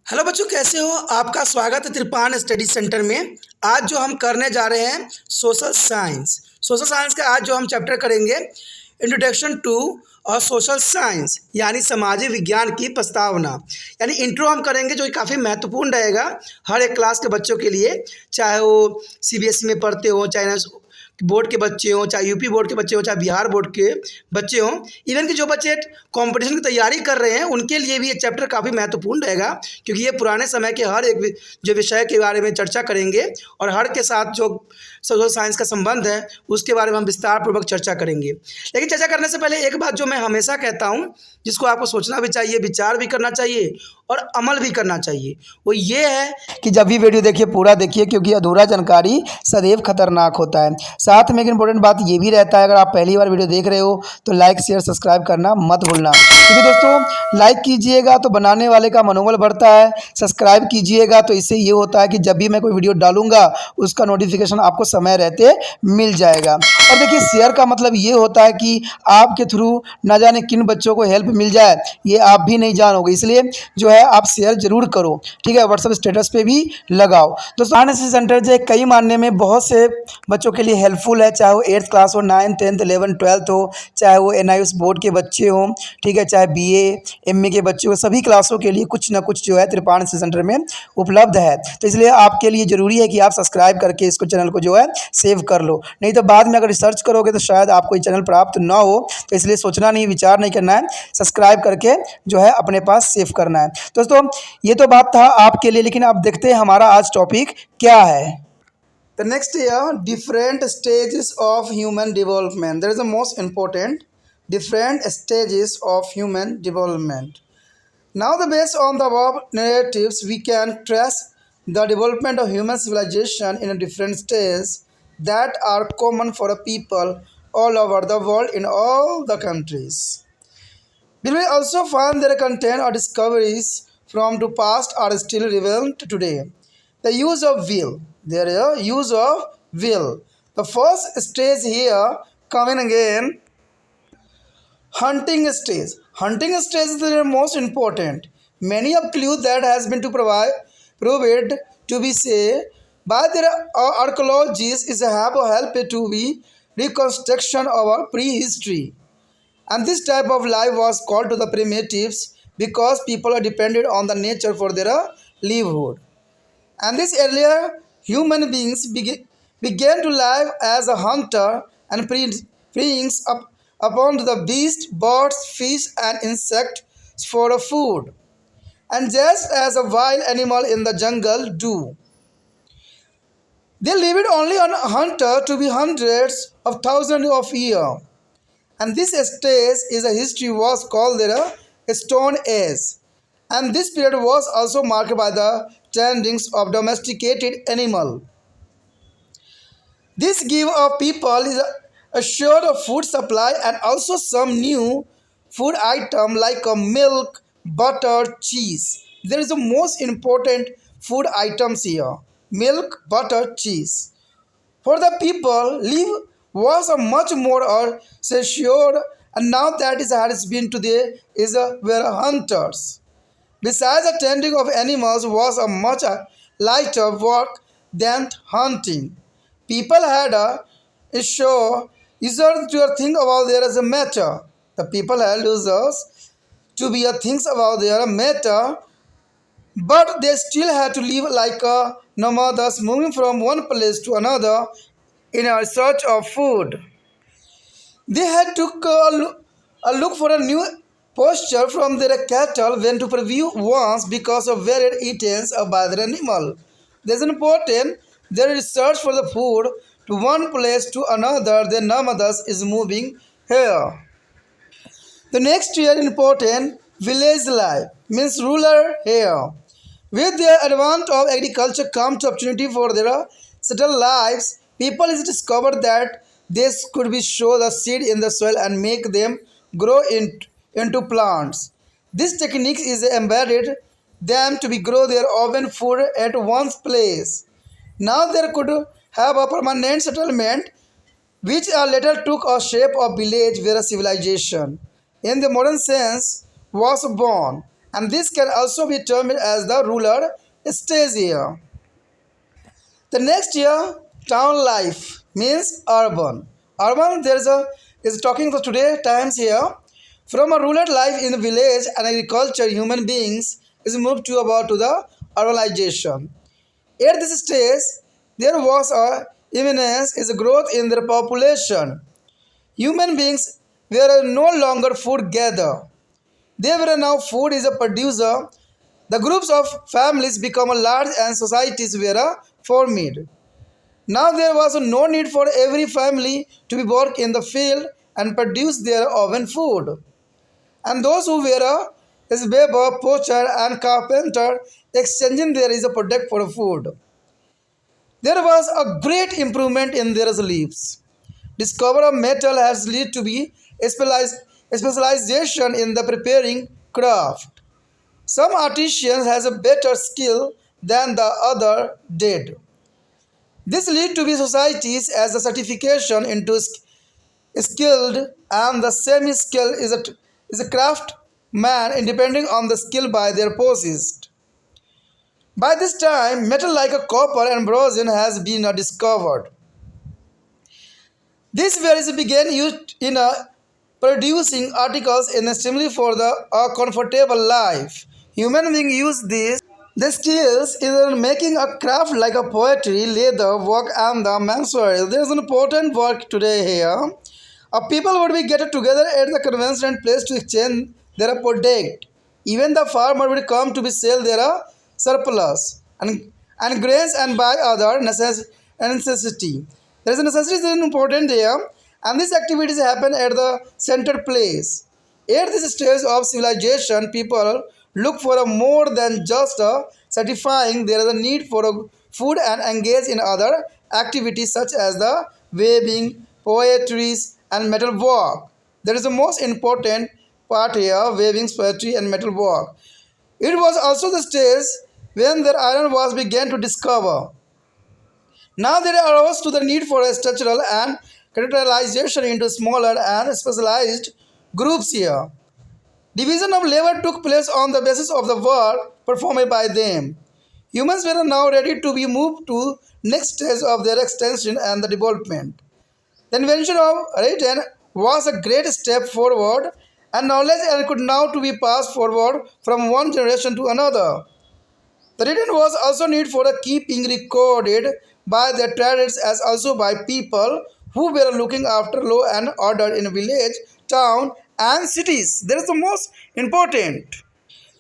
Hello बच्चों, कैसे हो? आपका स्वागत है त्रिपान स्टडी सेंटर में। आज जो हम करने जा रहे हैं सोशल साइंस का आज जो हम चैप्टर करेंगे इंट्रोडक्शन टू और सोशल साइंस यानी सामाजिक विज्ञान की प्रस्तावना। यानी इंट्रो हम करेंगे जो कि काफ़ी महत्वपूर्ण रहेगा हर एक क्लास के बच्चों के लिए, चाहे वो सीबीएसई में पढ़ते हो, चाहे बोर्ड के बच्चे हों, चाहे यूपी बोर्ड के बच्चे हों, चाहे बिहार बोर्ड के बच्चे हों, इवन कि जो बच्चे कंपटीशन की तैयारी कर रहे हैं उनके लिए भी ये चैप्टर काफ़ी महत्वपूर्ण रहेगा, क्योंकि ये पुराने समय के हर एक जो विषय के बारे में चर्चा करेंगे और हर के साथ जो सोशल साइंस का संबंध है उसके बारे में हम विस्तार पूर्वक चर्चा करेंगे। लेकिन चर्चा करने से पहले एक बात जो मैं हमेशा कहता हूँ, जिसको आपको सोचना भी चाहिए, विचार भी करना चाहिए और अमल भी करना चाहिए, वो ये है कि जब भी वीडियो देखिए पूरा देखिए, क्योंकि अधूरा जानकारी सदैव खतरनाक होता है। साथ में एक इम्पोर्टेंट बात ये भी रहता है, अगर आप पहली बार वीडियो देख रहे हो तो लाइक शेयर सब्सक्राइब करना मत भूलना, क्योंकि दोस्तों लाइक कीजिएगा तो बनाने वाले का मनोबल बढ़ता है, सब्सक्राइब कीजिएगा तो इससे ये होता है कि जब भी मैं कोई वीडियो डालूंगा उसका नोटिफिकेशन आपको समय रहते मिल जाएगा। और देखिए, शेयर का मतलब ये होता है कि आपके थ्रू ना जाने किन बच्चों को हेल्प मिल जाए, ये आप भी नहीं जानोगे, इसलिए जो है आप शेयर जरूर करो, ठीक है। व्हाट्सएप स्टेटस पे भी लगाओ। दोस्तों एनएसएस सेंटर जो कई मानने में बहुत से बच्चों के लिए हेल्पफुल है, चाहे वो 8th क्लास हो, 9th 10th 11th 12th हो, चाहे वो एनआईएस बोर्ड के बच्चे हों, ठीक है, चाहे बीए एमए के बच्चे हो, सभी क्लासों के लिए कुछ ना कुछ जो है त्रिपान सेंटर में उपलब्ध है। तो इसलिए आपके लिए ज़रूरी है कि आप सब्सक्राइब करके इसको चैनल को जो है सेव कर लो, नहीं तो बाद में अगर रिसर्च करोगे तो शायद आपको ये चैनल प्राप्त ना हो। तो इसलिए सोचना नहीं, विचार नहीं करना है, सब्सक्राइब करके जो है अपने पास सेव करना है। दोस्तों ये तो बात था आपके लिए, लेकिन आप देखते हैं हमारा आज टॉपिक क्या है। The next year, different stages of human development. That is the most important. Different stages of human development. Now, based on the above narratives, we can trace the development of human civilization in a different stages that are common for a people all over the world in all the countries. We will also find their content or discoveries from the past are still relevant today. The use of will. There is a use of will. The first stage here coming again, hunting stage. Hunting stage is the most important. Many of clues that has been to proved to be say by their archaeologists is have helped to be reconstruction of our prehistory. And this type of life was called to the primitives because people are dependent on the nature for their livelihood. And this earlier human beings began to live as a hunter and preying upon the beasts, birds, fish, and insects for food. And just as a wild animal in the jungle do. They lived only on a hunter to be hundreds of thousands of years. And this stage is a history was called the Stone Age. And this period was also marked by the tendings of domesticated animal. This give of people is assured of food supply and also some new food item like milk, butter, cheese. There is the most important food items here: milk, butter, cheese. For the people, live was a much more secure, and now that is has been today is were hunters. Besides, the tending of animals was a much lighter work than hunting. People had a issue easier to think about there as a matter. The people had users to be a things about their matter, but they still had to live like a nomads, moving from one place to another in a search of food. They had took a look for a new posture from their cattle when to preview ones because of varied eatings by the animal. This is important. Their research for the food to one place to another, the nomads is moving here. The next year important village life means rural here. With the advent of agriculture comes opportunity for their settled lives. People is discovered that this could be show the seed in the soil and make them grow into plants. This technique is embedded them to be grow their own food at one place. Now there could have a permanent settlement which later took a shape of village where a civilization in the modern sense was born, and this can also be termed as the rural stage here. The next year, town life means urban. Urban there is talking for today times here. From a rural life in the village and agriculture, human beings is moved to about to the urbanization. At this stage, there was a immense is a growth in their population. Human beings were no longer food gather. They were now food is a producer. The groups of families become a large and societies were formed. Now there was no need for every family to be work in the field and produce their own food. And those who were is weaver, poacher, and carpenter exchanging there is a product for food. There was a great improvement in their lives. Discovery of metal has led to be specialization in the preparing craft. Some artisans has a better skill than the other did. This lead to be societies as a certification into skilled and the semi-skilled is a craft man depending on the skill by their possessed. By this time, metal like a copper and bronze has been discovered. This varies began used in producing articles in assembly for the comfortable life. Human beings use these the skills in making a craft like a poetry, leather work, and the menswear. There is an important work today here. People would be gathered together at the convention place to exchange their product. Even the farmer would come to be sell their surplus and grains and buy other necessity. There is a necessity is important here, and these activities happen at the center place. At this stage of civilization, people look for a more than just a satisfying. There is a need for a food and engage in other activities such as the weaving, poetry, and metal work. That is the most important part here: weaving, poetry, and metal work. It was also the stage when the iron was began to discover. Now there arose to the need for a structural and characterization into smaller and specialized groups here. Division of labor took place on the basis of the work performed by them. Humans were now ready to be moved to next stage of their extension and the development. The invention of writing was a great step forward, and knowledge could now to be passed forward from one generation to another. The written was also need for the keeping recorded by the traders as also by people who were looking after law and order in village, town, and cities. That is the most important.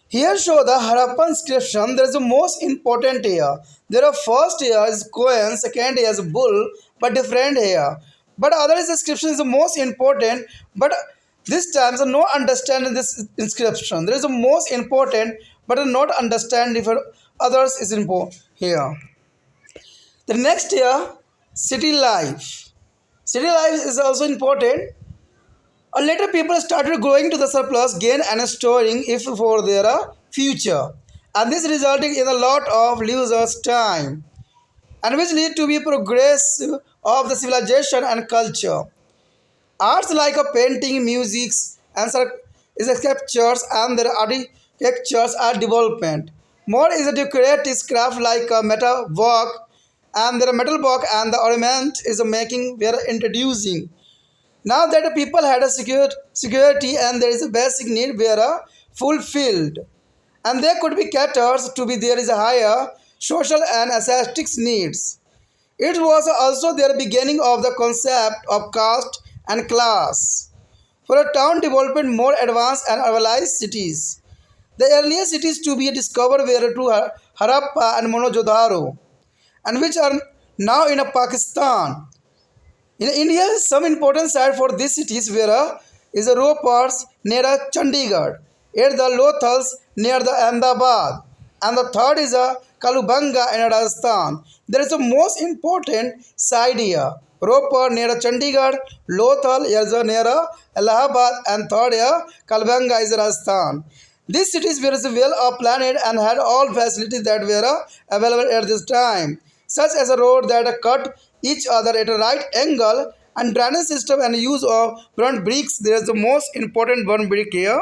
Here show the Harappan inscription. There is the most important here. There are first here is coin, second here is bull, but different here. But other inscription is the most important. But this time, so no understanding this inscription. There is the most important, but not understanding for others is important here. The next here, city life. City life is also important. Later, people started going to the surplus gain and storing if for their future, and this resulting in a lot of losers' time, and which lead to be progress of the civilization and culture. Arts like a painting, music, and sculptures and their architectures are development. More is a decorative craft like a metal work and their metal work and the ornament is a making we are introducing. Now that the people had a security and there is a basic need were fulfilled, and there could be caters to be there is a higher social and aesthetic needs. It was also the beginning of the concept of caste and class. For a town development more advanced and urbanized cities. The earliest cities to be discovered were to Harappa and Mohenjo-daro, and which are now in Pakistan. In India, some important site for these cities were is a Ropars near Chandigarh, at the Lothals near the Ahmedabad, and the third is a Kalubanga in Rajasthan. There is the most important site here. Ropar near Chandigarh, Lothal is near Allahabad, and third here Kalubanga is Rajasthan. These cities were well planned and had all facilities that were available at this time, such as a road that cut each other at a right angle and drainage system and use of burnt bricks. There is the most important burnt brick here.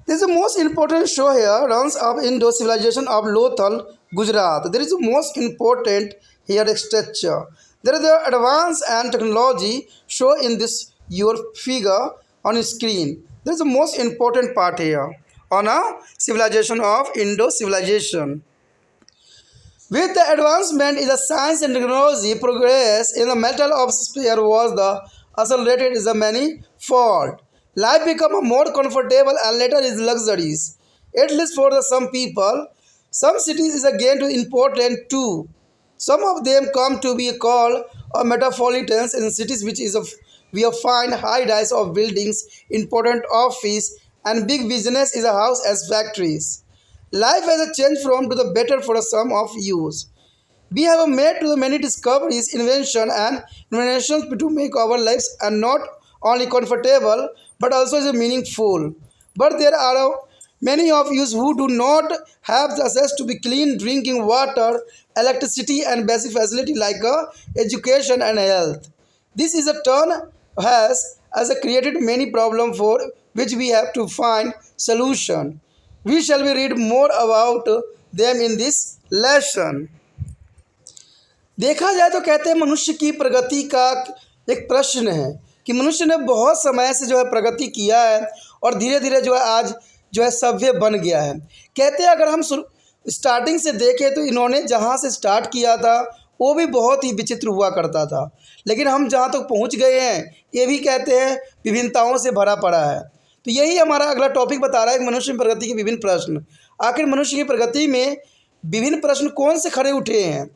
This is the most important show here runs of Indo civilization of Lothal, Gujarat. There is the most important here structure. There is the advance and technology show in this your figure on screen. There is the most important part here on a civilization of Indo civilization. With the advancement in the science and technology, progress in the metal of sphere was the accelerated is a manifold. Life become a more comfortable and later is luxuries. At least for the some people, some cities is again too important too. Some of them come to be called metropolitans in cities which is of we have find high rise of buildings, important office and big business is a house as factories. Life has a change from to the better for some of use. We have made to the many discoveries, invention and innovations to make our lives and not only comfortable but also is meaningful. But there are many of you who do not have the access to be clean drinking water, electricity and basic facility like education and health. This is a turn has created many problems for which we have to find solution. We shall be read more about them in this lesson. देखा जाए तो कहते हैं मनुष्य की प्रगति का एक प्रश्न है कि मनुष्य ने बहुत समय से जो है प्रगति किया है और धीरे धीरे जो है आज जो है सभ्य बन गया है। कहते हैं अगर हम स्टार्टिंग से देखें तो इन्होंने जहाँ से स्टार्ट किया था वो भी बहुत ही विचित्र हुआ करता था, लेकिन हम जहाँ तक पहुँच गए हैं ये भी कहते हैं विभिन्नताओं से भरा पड़ा है। तो यही हमारा अगला टॉपिक बता रहा है कि मनुष्य की प्रगति के विभिन्न प्रश्न। आखिर मनुष्य की प्रगति में विभिन्न प्रश्न कौन से खड़े उठे हैं?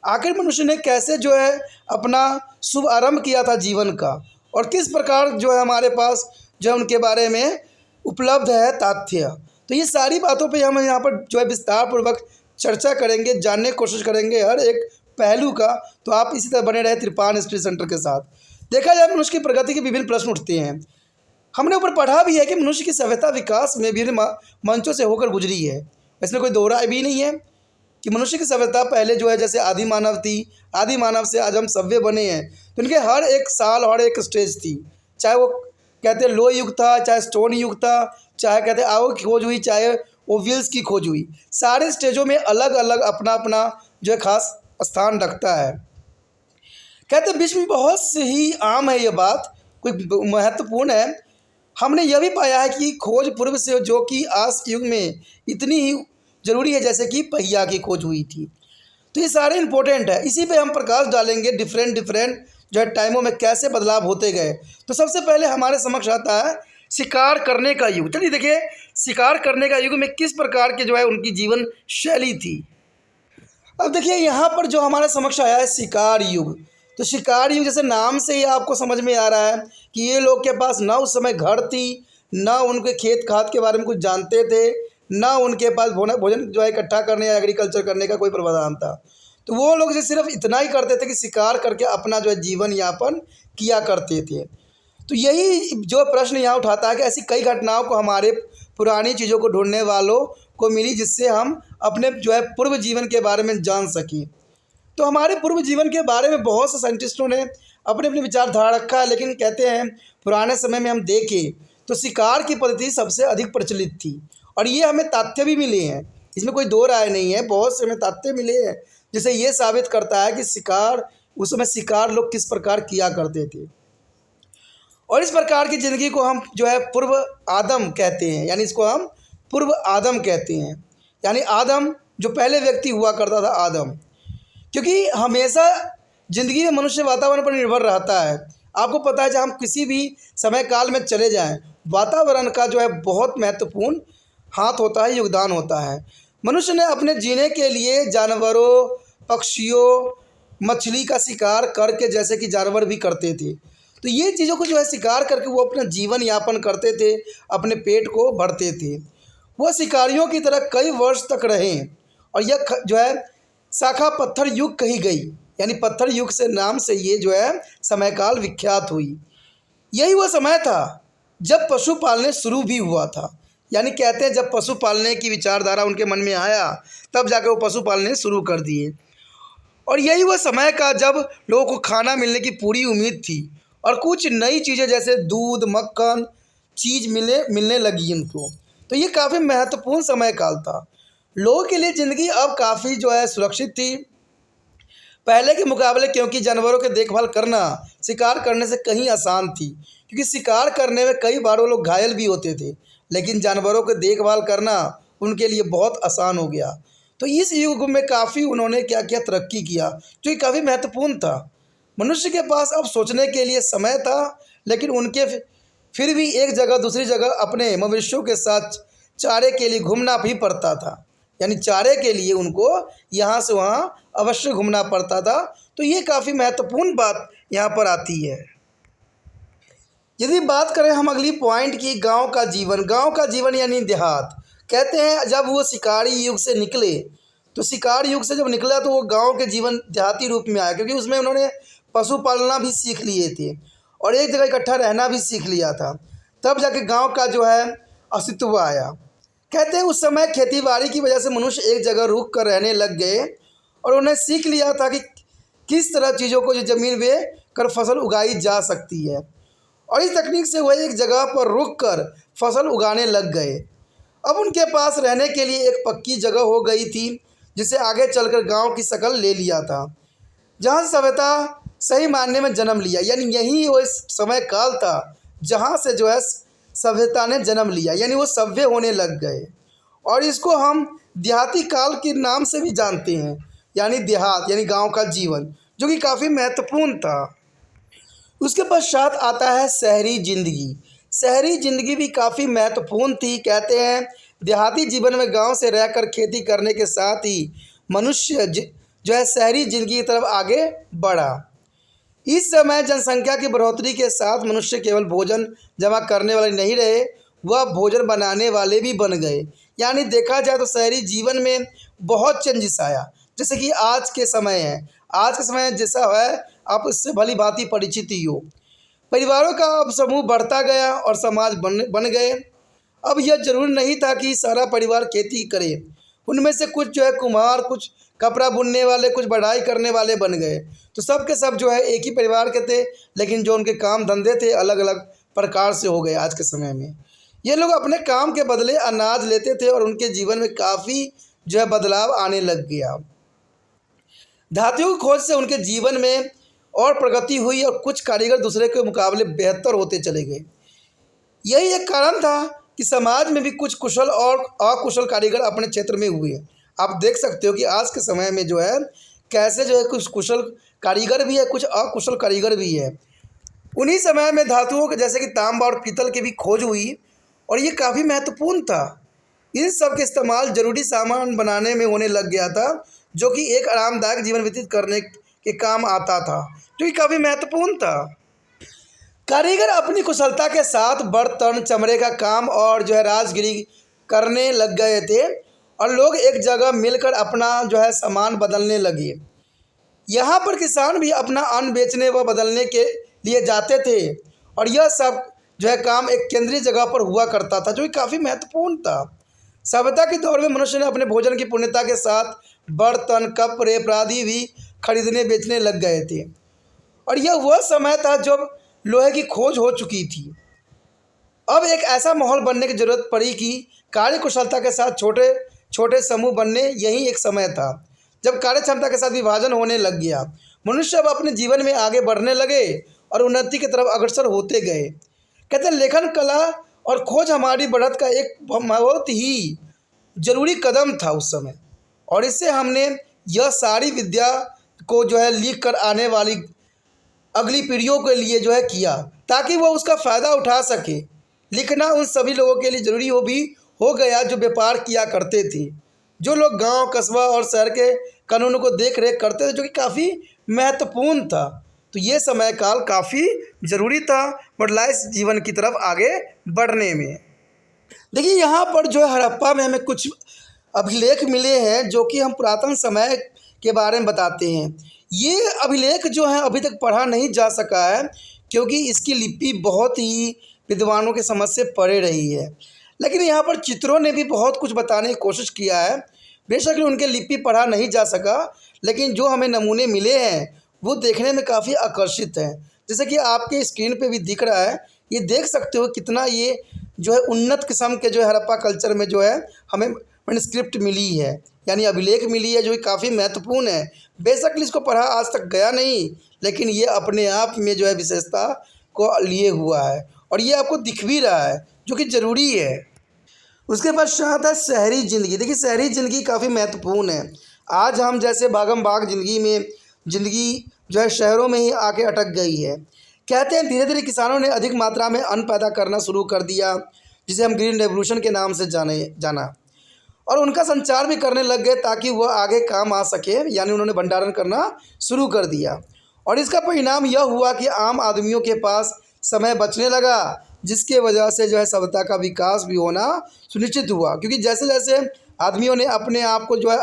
आखिर मनुष्य ने कैसे जो है अपना शुभ आरंभ किया था जीवन का और किस प्रकार जो है हमारे पास जो है उनके बारे में उपलब्ध है तथ्य। तो ये सारी बातों पे हम यहाँ पर जो है विस्तार पूर्वक चर्चा करेंगे, जानने की कोशिश करेंगे हर एक पहलू का। तो आप इसी तरह बने रहे त्रिपान स्टडी सेंटर के साथ। देखा जाए मनुष्य की प्रगति के विभिन्न प्रश्न उठते हैं। हमने ऊपर पढ़ा भी है कि मनुष्य की सभ्यता विकास में विभिन्न मंचों से होकर गुजरी है। इसमें कोई दो राय भी नहीं है कि मनुष्य की सभ्यता पहले जो है जैसे आदि मानव थी, आदि मानव से आज हम सभ्य बने हैं, तो इनके हर एक साल हर एक स्टेज थी। चाहे वो कहते हैं लोह युग था, चाहे स्टोन युग था, चाहे कहते हैं आग की खोज हुई, चाहे वो व्हील्स की खोज हुई। सारे स्टेजों में अलग अलग अपना अपना जो है खास स्थान रखता है। कहते हैं विश्व में बहुत से ही आम है ये बात, कोई महत्वपूर्ण है। हमने यह भी पाया है कि खोज पूर्व से जो कि आज युग में इतनी ही ज़रूरी है जैसे कि पहिया की खोज हुई थी। तो ये सारे इंपॉर्टेंट है, इसी पे हम प्रकाश डालेंगे डिफरेंट जो है टाइमों में कैसे बदलाव होते गए। तो सबसे पहले हमारे समक्ष आता है शिकार करने का युग। चलिए देखिए शिकार करने का युग में किस प्रकार के जो है उनकी जीवन शैली थी। अब देखिए यहाँ पर जो हमारे समक्ष आया है शिकार युग। तो शिकार युग जैसे नाम से ही आपको समझ में आ रहा है कि ये लोग के पास ना उस समय घर थी, ना उनके खेत खाद के बारे में कुछ जानते थे, ना उनके पास भोजन जो है इकट्ठा करने या एग्रीकल्चर करने का कोई प्रावधान था। तो वो लोग जो सिर्फ इतना ही करते थे कि शिकार करके अपना जो है जीवन यापन किया करते थे। तो यही जो प्रश्न यहाँ उठाता है कि ऐसी कई घटनाओं को हमारे पुरानी चीज़ों को ढूंढने वालों को मिली जिससे हम अपने जो है पूर्व जीवन के बारे में जान सकें। तो हमारे पूर्व जीवन के बारे में बहुत से साइंटिस्टों ने अपने अपने विचारधारा रखा है, लेकिन कहते हैं पुराने समय में हम देखें तो शिकार की पद्धति सबसे अधिक प्रचलित थी और ये हमें तथ्य भी मिले हैं, इसमें कोई दो राय नहीं है। बहुत से हमें तथ्य मिले हैं जिसे ये साबित करता है कि शिकार उस समय शिकार लोग किस प्रकार किया करते थे। और इस प्रकार की ज़िंदगी को हम जो है पूर्व आदम कहते हैं, यानी इसको हम पूर्व आदम कहते हैं, यानी आदम जो पहले व्यक्ति हुआ करता था आदम। क्योंकि हमेशा ज़िंदगी में मनुष्य वातावरण पर निर्भर रहता है। आपको पता है जब हम किसी भी समय काल में चले जाएं, वातावरण का जो है बहुत महत्वपूर्ण हाथ होता है, योगदान होता है। मनुष्य ने अपने जीने के लिए जानवरों, पक्षियों, मछली का शिकार करके जैसे कि जानवर भी करते थे, तो ये चीज़ों को जो है शिकार करके वो अपना जीवन यापन करते थे, अपने पेट को भरते थे। वह शिकारियों की तरह कई वर्ष तक रहे और यह जो है शाखा पत्थर युग कही गई, यानी पत्थर युग से नाम से ये जो है समयकाल विख्यात हुई। यही वह समय था जब पशु पालने शुरू भी हुआ था, यानी कहते हैं जब पशु पालने की विचारधारा उनके मन में आया तब जाकर वो पशु पालने शुरू कर दिए। और यही वह समय का जब लोगों को खाना मिलने की पूरी उम्मीद थी और कुछ नई चीज़ें जैसे दूध, मक्खन चीज़ मिलने लगी उनको। तो ये काफ़ी महत्वपूर्ण समय काल था। लोगों के लिए ज़िंदगी अब काफ़ी जो है सुरक्षित थी पहले के मुकाबले, क्योंकि जानवरों की देखभाल करना शिकार करने से कहीं आसान थी, क्योंकि शिकार करने में कई बार वो लोग घायल भी होते थे, लेकिन जानवरों की देखभाल करना उनके लिए बहुत आसान हो गया। तो इस युग में काफ़ी उन्होंने क्या किया, तरक्की किया, जो कि काफ़ी महत्वपूर्ण था। मनुष्य के पास अब सोचने के लिए समय था, लेकिन उनके फिर भी एक जगह दूसरी जगह अपने मवेशियों के साथ चारे के लिए घूमना भी पड़ता था। यानी चारे के लिए उनको यहाँ से वहाँ अवश्य घूमना पड़ता था। तो ये काफ़ी महत्वपूर्ण बात यहाँ पर आती है। यदि बात करें हम अगली पॉइंट की, गांव का जीवन यानी देहात। कहते हैं जब वो शिकारी युग से निकले, तो शिकार युग से जब निकला तो वो गांव के जीवन देहाती रूप में आया, क्योंकि उसमें उन्होंने पशु पालना भी सीख लिए थे और एक जगह इकट्ठा रहना भी सीख लिया था। तब जाके गांव का जो है अस्तित्व आया। कहते हैं उस समय खेती-बाड़ी की वजह से मनुष्य एक जगह रुक कर रहने लग गए और उन्हें सीख लिया था कि किस तरह चीज़ों को जो ज़मीन में कर फसल उगाई जा सकती है, और इस तकनीक से वह एक जगह पर रुक कर फसल उगाने लग गए। अब उनके पास रहने के लिए एक पक्की जगह हो गई थी, जिसे आगे चलकर गांव की शक्ल ले लिया था, जहाँ सभ्यता सही मायने में जन्म लिया। यानी यही वो समय काल था जहाँ से जो है सभ्यता ने जन्म लिया, यानी वो सभ्य होने लग गए। और इसको हम देहाती काल के नाम से भी जानते हैं, यानी देहात यानी गांव का जीवन, जो कि काफ़ी महत्वपूर्ण था। उसके पश्चात आता है शहरी ज़िंदगी। शहरी ज़िंदगी भी काफ़ी महत्वपूर्ण थी। कहते हैं देहाती जीवन में गांव से रहकर खेती करने के साथ ही मनुष्य जो है शहरी ज़िंदगी की तरफ आगे बढ़ा। इस समय जनसंख्या की बढ़ोतरी के साथ मनुष्य केवल भोजन जमा करने वाले नहीं रहे, वह भोजन बनाने वाले भी बन गए। यानी देखा जाए तो शहरी जीवन में बहुत चेंजेस आया, जैसे कि आज के समय है। आज के समय जैसा है आप इससे भली भांति परिचित ही हो। परिवारों का अब समूह बढ़ता गया और समाज बन गए। अब यह जरूरी नहीं था कि सारा परिवार खेती करे। उनमें से कुछ जो है कुम्हार, कुछ कपड़ा बुनने वाले, कुछ बढ़ाई करने वाले बन गए। तो सब के सब जो है एक ही परिवार के थे, लेकिन जो उनके काम धंधे थे अलग अलग प्रकार से हो गए। आज के समय में ये लोग अपने काम के बदले अनाज लेते थे और उनके जीवन में काफ़ी जो है बदलाव आने लग गया। धातुओं की खोज से उनके जीवन में और प्रगति हुई और कुछ कारीगर दूसरे के मुकाबले बेहतर होते चले गए। यही एक कारण था कि समाज में भी कुछ कुशल और अकुशल कारीगर अपने क्षेत्र में हुए। आप देख सकते हो कि आज के समय में जो है कैसे जो है कुछ कुशल कारीगर भी है, कुछ अकुशल कारीगर भी है। उन्हीं समय में धातुओं के जैसे कि तांबा और पीतल की भी खोज हुई और ये काफ़ी महत्वपूर्ण था। इन सब के इस्तेमाल जरूरी सामान बनाने में होने लग गया था, जो कि एक आरामदायक जीवन व्यतीत करने के काम आता था, जो कि काफ़ी महत्वपूर्ण था। कारीगर अपनी कुशलता के साथ बर्तन, चमड़े का काम और जो है राजगिरी करने लग गए थे और लोग एक जगह मिलकर अपना जो है सामान बदलने लगे। यहाँ पर किसान भी अपना अन्न बेचने व बदलने के लिए जाते थे और यह सब जो है काम एक केंद्रीय जगह पर हुआ करता था, जो कि काफ़ी महत्वपूर्ण था। सभ्यता के दौर में मनुष्य ने अपने भोजन की पूर्णता के साथ बर्तन, कपड़े आदि भी खरीदने बेचने लग गए थे और यह वह समय था जब लोहे की खोज हो चुकी थी। अब एक ऐसा माहौल बनने की जरूरत पड़ी कि कार्य कुशलता के साथ छोटे छोटे समूह बनने, यही एक समय था जब कार्य क्षमता के साथ विभाजन होने लग गया। मनुष्य अब अपने जीवन में आगे बढ़ने लगे और उन्नति की तरफ अग्रसर होते गए। कहते हैं लेखन कला और खोज हमारी बढ़त का एक बहुत ही जरूरी कदम था उस समय, और इससे हमने यह सारी विद्या को जो है लिख कर आने वाली अगली पीढ़ियों के लिए जो है किया, ताकि वो उसका फ़ायदा उठा सके। लिखना उन सभी लोगों के लिए ज़रूरी हो गया जो व्यापार किया करते थे, जो लोग गांव, कस्बा और शहर के कानूनों को देख रेख करते थे, जो कि काफ़ी महत्वपूर्ण था। तो ये समय काल काफ़ी ज़रूरी था मॉडर्नाइज जीवन की तरफ आगे बढ़ने में। देखिए यहाँ पर जो है हड़प्पा में हमें कुछ अभिलेख मिले हैं जो कि हम पुरातन समय के बारे में बताते हैं। ये अभिलेख जो है अभी तक पढ़ा नहीं जा सका है, क्योंकि इसकी लिपि बहुत ही विद्वानों के समझ से परे रही है, लेकिन यहाँ पर चित्रों ने भी बहुत कुछ बताने की कोशिश किया है। बेशक उनके लिपि पढ़ा नहीं जा सका, लेकिन जो हमें नमूने मिले हैं वो देखने में काफ़ी आकर्षित हैं। जैसे कि आपके स्क्रीन पे भी दिख रहा है, ये देख सकते हो कितना ये जो है उन्नत किस्म के जो है हड़प्पा कल्चर में जो है हमें मैन्युस्क्रिप्ट मिली है, यानी अभिलेख मिली है, जो कि काफ़ी महत्वपूर्ण है। बेशक इसको पढ़ा आज तक गया नहीं, लेकिन ये अपने आप में जो है विशेषता को लिए हुआ है और ये आपको दिख भी रहा है, जो कि ज़रूरी है। उसके पश्चात है शहरी ज़िंदगी। देखिए शहरी ज़िंदगी काफ़ी महत्वपूर्ण है। आज हम जैसे भागम भाग ज़िंदगी में ज़िंदगी जो है शहरों में ही आके अटक गई है। कहते हैं धीरे धीरे किसानों ने अधिक मात्रा में अन्न पैदा करना शुरू कर दिया, जिसे हम ग्रीन रेवोल्यूशन के नाम से जाना, और उनका संचार भी करने लग गए ताकि वह आगे काम आ सके, यानी उन्होंने भंडारण करना शुरू कर दिया। और इसका परिणाम यह हुआ कि आम आदमियों के पास समय बचने लगा, जिसके वजह से जो है सभ्यता का विकास भी होना सुनिश्चित हुआ, क्योंकि जैसे जैसे आदमियों ने अपने आप को जो है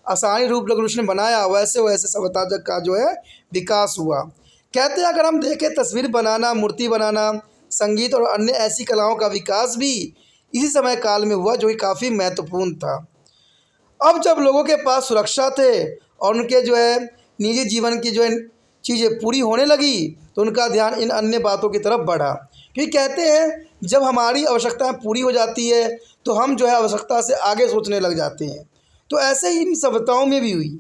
आसानी रूप रेवोल्यूशन बनाया, वैसे वैसे सभ्यता का जो है विकास हुआ। कहते हैं अगर हम देखें तस्वीर बनाना, मूर्ति बनाना, संगीत और अन्य ऐसी कलाओं का विकास भी इसी समय काल में हुआ, जो कि काफ़ी महत्वपूर्ण था। अब जब लोगों के पास सुरक्षा थे और उनके जो है निजी जीवन की जो है चीज़ें पूरी होने लगी, तो उनका ध्यान इन अन्य बातों की तरफ बढ़ा, क्योंकि कहते हैं जब हमारी आवश्यकताएं पूरी हो जाती है तो हम जो है आवश्यकता से आगे सोचने लग जाते हैं। तो ऐसे ही इन सभ्यताओं में भी हुई।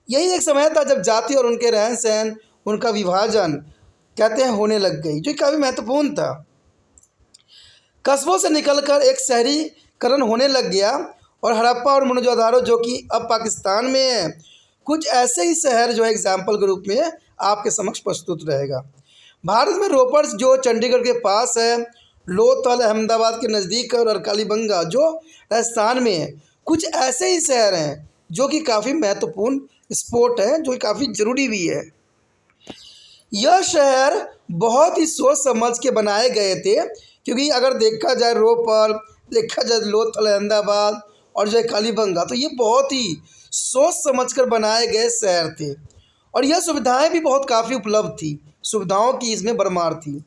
यही एक समय था जब जाति और उनके रहन सहन, उनका विभाजन कहते हैं होने लग गई, जो काफ़ी महत्वपूर्ण था। कस्बों से निकलकर एक शहरीकरण होने लग गया और हड़प्पा और मोहनजोदड़ो, जो कि अब पाकिस्तान में है, कुछ ऐसे ही शहर जो है एग्जाम्पल के रूप में आपके समक्ष प्रस्तुत रहेगा। भारत में रोपड़ जो चंडीगढ़ के पास है, लोथल अहमदाबाद के नज़दीक और कालीबंगा जो राजस्थान में है, कुछ ऐसे ही शहर हैं जो कि काफ़ी महत्वपूर्ण स्पोर्ट है, जो कि काफ़ी ज़रूरी भी है। यह शहर बहुत ही सोच समझ के बनाए गए थे, क्योंकि अगर देखा जाए रोपड़, देखा जाए लोथल अहमदाबाद और जो है कालीबंगा, तो ये बहुत ही सोच समझकर बनाए गए शहर थे। और यह सुविधाएं भी बहुत काफ़ी उपलब्ध थी, सुविधाओं की इसमें भरमार थी।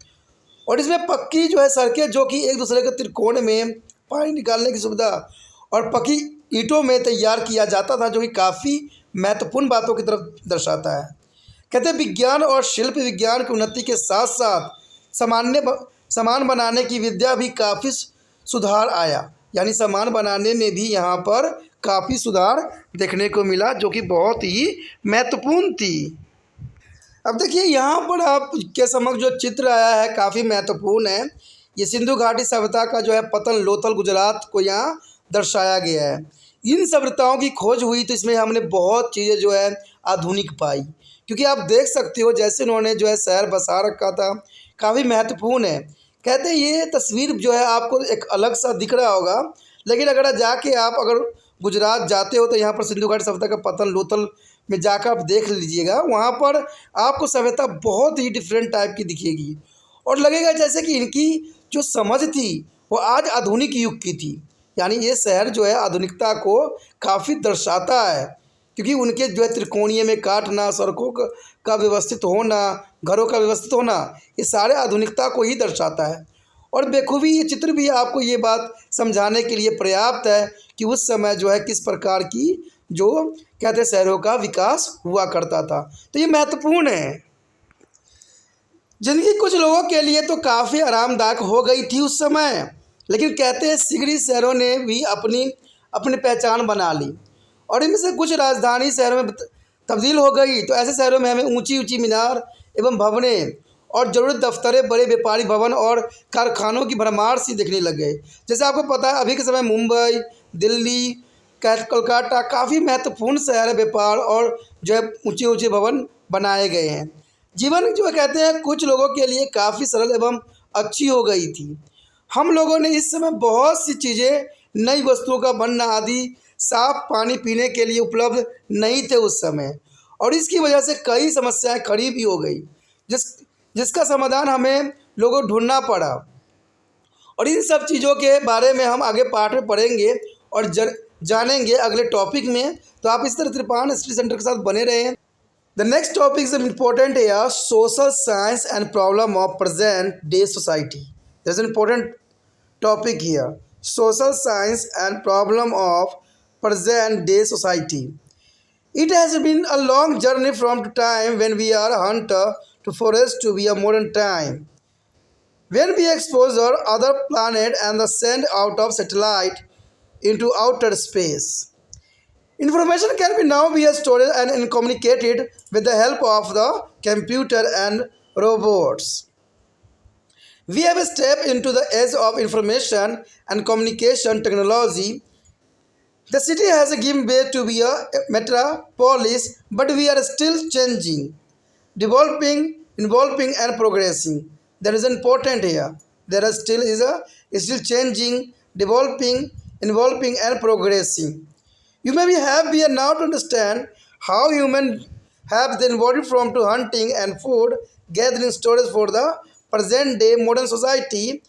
और इसमें पक्की जो है सड़कें, जो कि एक दूसरे के त्रिकोण में पानी निकालने की सुविधा, और पक्की ईंटों में तैयार किया जाता था, जो कि काफ़ी महत्वपूर्ण बातों की तरफ दर्शाता है। कहते हैं विज्ञान और शिल्प विज्ञान की उन्नति के साथ साथ सामान बनाने की विद्या भी काफ़ी सुधार आया, यानी सामान बनाने में भी यहाँ पर काफ़ी सुधार देखने को मिला, जो कि बहुत ही महत्वपूर्ण थी। अब देखिए यहाँ पर आपके समक्ष जो चित्र आया है काफ़ी महत्वपूर्ण है। ये सिंधु घाटी सभ्यता का जो है पतन लोथल गुजरात को यहाँ दर्शाया गया है। इन सभ्यताओं की खोज हुई तो इसमें हमने बहुत चीज़ें जो है आधुनिक पाई, क्योंकि आप देख सकते हो जैसे उन्होंने जो है शहर बसा रखा था, काफ़ी महत्वपूर्ण है। कहते हैं ये तस्वीर जो है आपको एक अलग सा दिख रहा होगा, लेकिन अगर जाके आप अगर गुजरात जाते हो तो यहाँ पर सिंधु घाटी सभ्यता का पतन लोथल में जाकर आप देख लीजिएगा, वहाँ पर आपको सभ्यता बहुत ही डिफरेंट टाइप की दिखेगी और लगेगा जैसे कि इनकी जो समझ थी वो आज आधुनिक युग की थी। यानी ये शहर जो है आधुनिकता को काफ़ी दर्शाता है, क्योंकि उनके जो है त्रिकोणीय में काटना, सड़कों का व्यवस्थित होना, घरों का व्यवस्थित होना, ये सारे आधुनिकता को ही दर्शाता है। और बेखूबी ये चित्र भी आपको ये बात समझाने के लिए पर्याप्त है कि उस समय जो है किस प्रकार की जो कहते हैं शहरों का विकास हुआ करता था। तो ये महत्वपूर्ण है। ज़िंदगी कुछ लोगों के लिए तो काफ़ी आरामदायक हो गई थी उस समय, लेकिन कहते हैं शीघ्र ही शहरों ने भी अपनी पहचान बना ली और इनमें से कुछ राजधानी शहरों में तब्दील हो गई। तो ऐसे शहरों में हमें ऊंची ऊंची मीनार एवं भवनें और ज़रूरत दफ्तरें, बड़े व्यापारी भवन और कारखानों की भरमार सी दिखने लग गए। जैसे आपको पता है अभी के समय मुंबई, दिल्ली, कोलकाता काफ़ी महत्वपूर्ण शहर है, व्यापार और जो है ऊंचे ऊंचे भवन बनाए गए हैं। जीवन जो कहते हैं कुछ लोगों के लिए काफ़ी सरल एवं अच्छी हो गई थी। हम लोगों ने इस समय बहुत सी चीज़ें, नई वस्तुओं का बनना आदि, साफ पानी पीने के लिए उपलब्ध नहीं थे उस समय, और इसकी वजह से कई समस्याएं खड़ी भी हो गई, जिसका समाधान हमें लोगों को ढूंढना पड़ा। और इन सब चीज़ों के बारे में हम आगे पार्ट में पढ़ेंगे और जानेंगे अगले टॉपिक में। तो आप इस तरह त्रिपान स्टडी सेंटर के साथ बने रहें। The next topic is important है social science and problem of present day society. There is an important topic here, social science and problem of present day society. It has been a long journey from the time when we are a hunter to forest to be a modern time. When we exposure other planet and the send out of satellite into outer space, information can be now be stored and communicated with the help of the computer and robots. We have stepped into the age of information and communication technology. The city has given way to be a metropolis, but we are still changing, developing, evolving, and progressing. That is important here. There are still is a still changing, developing, evolving, and progressing. You may be happy now to understand how humans have then evolved from to hunting and food gathering storage for the present day modern society.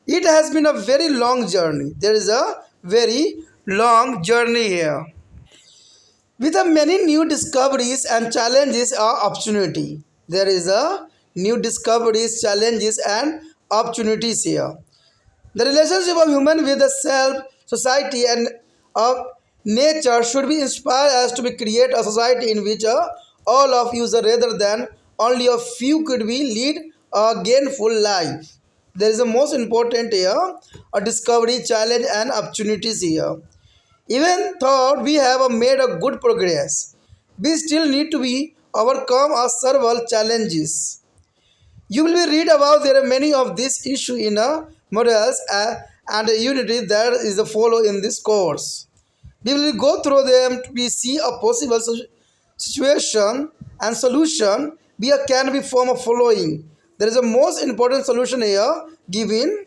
It has been a very long journey. There is a very long journey here. With the many new discoveries and challenges are opportunity. There is a new discoveries, challenges and opportunities here. The relationship of human with the self, society and of nature should be inspired as to be create a society in which all of user rather than only a few could be lead a gainful life. There is a most important here, a discovery, challenge and opportunities here. Even though we have made a good progress, we still need to be overcome our several challenges. You will be read about there are many of these issues in a models and a unity that is the follow in this course. We will go through them to be see a possible situation and solution. We can be form of following. There is a most important solution here given.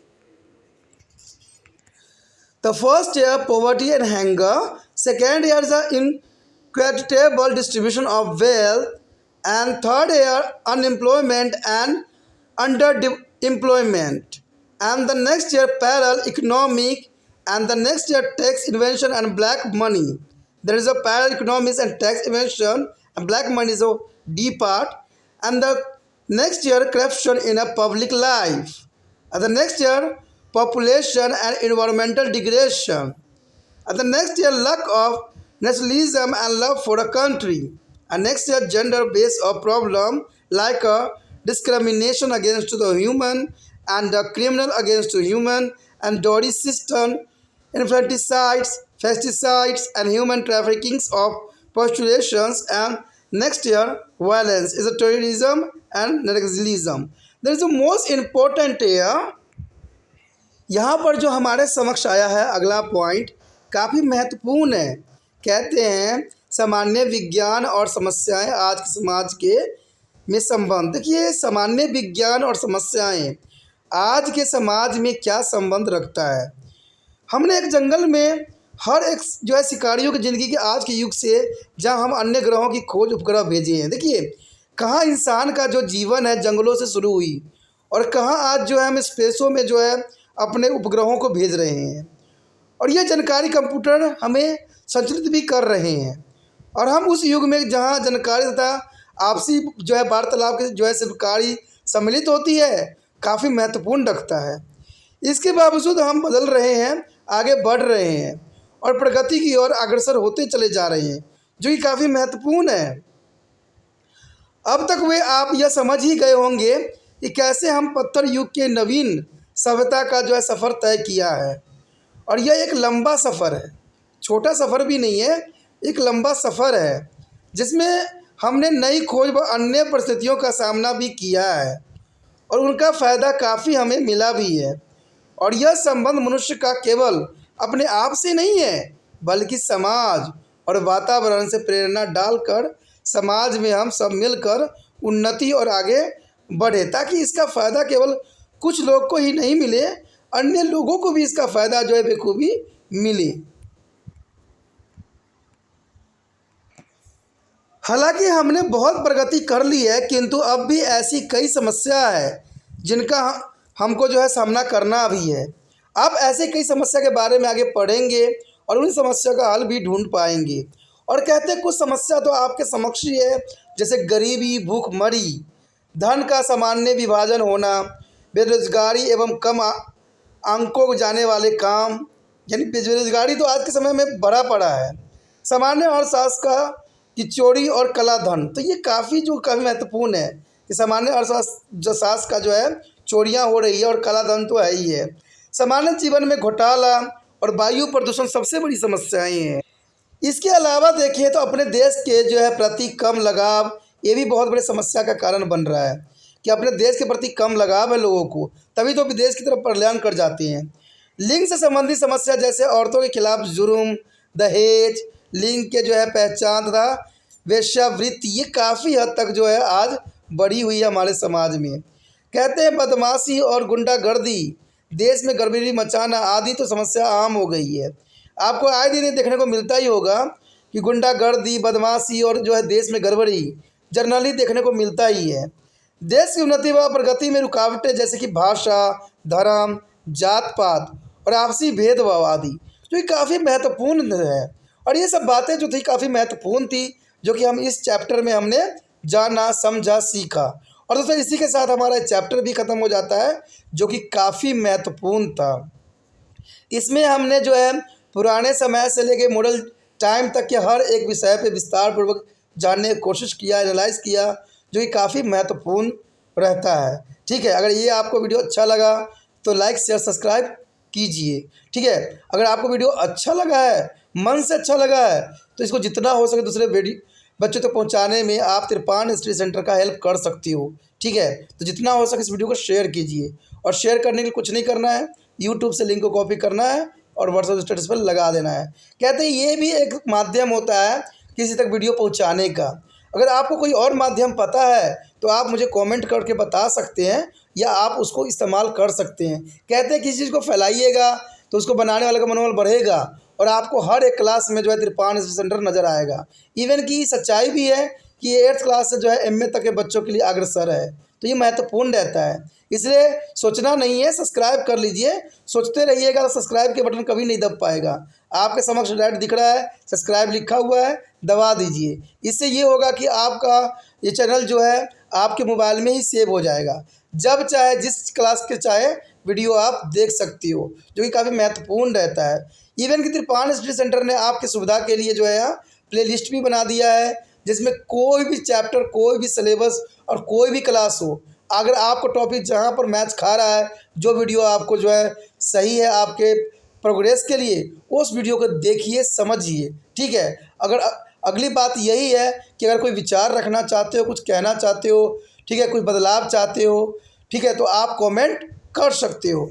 The first year poverty and hunger. Second year is the equitable distribution of wealth. And third year unemployment and underemployment. And the next year parallel economic. And the next year tax invention and black money. There is a parallel economics and tax invention and black money is a D part. And the next year corruption in a public life. And the next year population and environmental degradation. And the next year lack of nationalism and love for a country. And next year gender based a problem like a discrimination against the human and the criminal against the human and dowry system, infanticides, pesticides and human trafficking of postulations. And next year violence is a terrorism and nationalism. There is the most important here. यहाँ पर जो हमारे समक्ष आया है अगला point काफ़ी महत्वपूर्ण है। कहते हैं सामान्य विज्ञान और समस्याएं आज के समाज के में संबंध। देखिए सामान्य विज्ञान और समस्याएं आज के समाज में क्या संबंध रखता है। हमने एक जंगल में हर एक जो है शिकारियों की ज़िंदगी के आज के युग से जहां हम अन्य ग्रहों की खोज उपग्रह भेजे हैं। देखिए कहाँ इंसान का जो जीवन है जंगलों से शुरू हुई और कहाँ आज जो है हम स्पेसों में जो है अपने उपग्रहों को भेज रहे हैं और यह जानकारी कंप्यूटर हमें संचालित भी कर रहे हैं। और हम उस युग में जहाँ जानकारी तथा आपसी जो है वार्तालाप के जो है जानकारी सम्मिलित होती है काफ़ी महत्वपूर्ण रखता है। इसके बावजूद हम बदल रहे हैं, आगे बढ़ रहे हैं और प्रगति की ओर अग्रसर होते चले जा रहे हैं जो कि काफ़ी महत्वपूर्ण है। अब तक वे आप यह समझ ही गए होंगे कि कैसे हम पत्थर युग के नवीन सभ्यता का जो है सफ़र तय किया है और यह एक लंबा सफ़र है, छोटा सफ़र भी नहीं है, एक लंबा सफ़र है जिसमें हमने नई खोज व अन्य परिस्थितियों का सामना भी किया है और उनका फ़ायदा काफ़ी हमें मिला भी है। और यह संबंध मनुष्य का केवल अपने आप से नहीं है बल्कि समाज और वातावरण से प्रेरणा डालकर समाज में हम सब मिलकर उन्नति और आगे बढ़े ताकि इसका फ़ायदा केवल कुछ लोग को ही नहीं मिले, अन्य लोगों को भी इसका फ़ायदा जो है बेखूबी मिले। हालांकि हमने बहुत प्रगति कर ली है किंतु अब भी ऐसी कई समस्या है जिनका हमको जो है सामना करना भी है। अब ऐसे कई समस्या के बारे में आगे पढ़ेंगे और उन समस्या का हल भी ढूंढ पाएंगे। और कहते हैं कुछ समस्या तो आपके समक्ष ही है जैसे गरीबी, भूखमरी, धन का सामान्य विभाजन होना, बेरोजगारी एवं कम अंकों को जाने वाले काम, यानी बेरोजगारी तो आज के समय में बढ़ा पड़ा है, सामान्य अर्थशास्त्र का कि चोरी और कला धन। तो ये काफ़ी महत्वपूर्ण है कि सामान्य अर्थशास्त्र का जो है चोरियां हो रही है और काला धन तो है ही है। सामान्य जीवन में घोटाला और वायु प्रदूषण सबसे बड़ी समस्याएं हैं। इसके अलावा देखिए तो अपने देश के जो है प्रति कम लगाव, ये भी बहुत बड़ी समस्या का कारण बन रहा है कि अपने देश के प्रति कम लगाव है लोगों को, तभी तो विदेश की तरफ पलायन कर जाते हैं। लिंग से संबंधित समस्या जैसे औरतों के खिलाफ जुर्म, दहेज, लिंग के जो है पहचान तथा वेश्यावृत्ति, ये काफ़ी हद तक जो है आज बढ़ी हुई है हमारे समाज में। कहते हैं बदमाशी और गुंडागर्दी, देश में गड़बड़ी मचाना आदि तो समस्या आम हो गई है। आपको आए दिन देखने को मिलता ही होगा कि गुंडागर्दी, बदमाशी और जो है देश में गड़बड़ी जनरली देखने को मिलता ही है। देश की उन्नति व प्रगति में रुकावटें जैसे कि भाषा, धर्म, जात पात और आपसी भेदभाव आदि, जो कि काफ़ी महत्वपूर्ण है। और ये सब बातें जो थी काफ़ी महत्वपूर्ण थी, जो कि हम इस चैप्टर में हमने जाना, समझा, सीखा। और दोस्तों इसी के साथ हमारा चैप्टर भी ख़त्म हो जाता है, जो कि काफ़ी महत्वपूर्ण था। इसमें हमने जो है पुराने समय से लेके मॉडल टाइम तक के हर एक विषय पे विस्तार पूर्वक जानने की कोशिश किया, एनालाइज किया, जो कि काफ़ी महत्वपूर्ण रहता है। ठीक है, अगर ये आपको वीडियो अच्छा लगा तो लाइक शेयर सब्सक्राइब कीजिए। ठीक है, अगर आपको वीडियो अच्छा लगा है, मन से अच्छा लगा है, तो इसको जितना हो सके दूसरे बच्चों तक पहुंचाने में आप तिरपान स्टडी सेंटर का हेल्प कर सकती हो। ठीक है, तो जितना हो सके इस वीडियो को शेयर कीजिए। और शेयर करने के लिए कुछ नहीं करना है, यूट्यूब से लिंक को कॉपी करना है और व्हाट्सएप स्टेटस पर लगा देना है। कहते हैं ये भी एक माध्यम होता है किसी तक वीडियो पहुंचाने का। अगर आपको कोई और माध्यम पता है तो आप मुझे कमेंट करके बता सकते हैं, या आप उसको इस्तेमाल कर सकते हैं। कहते हैं किसी चीज़ को फैलाइएगा तो उसको बनाने वाले का मनोबल बढ़ेगा और आपको हर एक क्लास में जो है तिरपान स्टडी सेंटर नज़र आएगा। इवन की सच्चाई भी है कि ये 8th क्लास से जो है MA तक के बच्चों के लिए अग्रसर है, तो ये महत्वपूर्ण रहता है। इसलिए सोचना नहीं है, सब्सक्राइब कर लीजिए। सोचते रहिएगा तो सब्सक्राइब के बटन कभी नहीं दब पाएगा। आपके समक्ष डायरेक्ट दिख रहा है, सब्सक्राइब लिखा हुआ है, दबा दीजिए। इससे ये होगा कि आपका ये चैनल जो है आपके मोबाइल में ही सेव हो जाएगा। जब चाहे, जिस क्लास के चाहे वीडियो आप देख सकती हो, जो कि काफ़ी महत्वपूर्ण रहता है। इवन कि तिरपान स्टडी सेंटर ने आपकी सुविधा के लिए जो है यहाँ प्ले लिस्ट भी बना दिया है, जिसमें कोई भी चैप्टर, कोई भी सिलेबस और कोई भी क्लास हो, अगर आपको टॉपिक जहाँ पर मैच खा रहा है, जो वीडियो आपको जो है सही है आपके प्रोग्रेस के लिए, उस वीडियो को देखिए, समझिए। ठीक है, अगर अगली बात यही है कि अगर कोई विचार रखना चाहते हो, कुछ कहना चाहते हो, ठीक है, कुछ बदलाव चाहते हो, ठीक है, तो आप कमेंट कर सकते हो।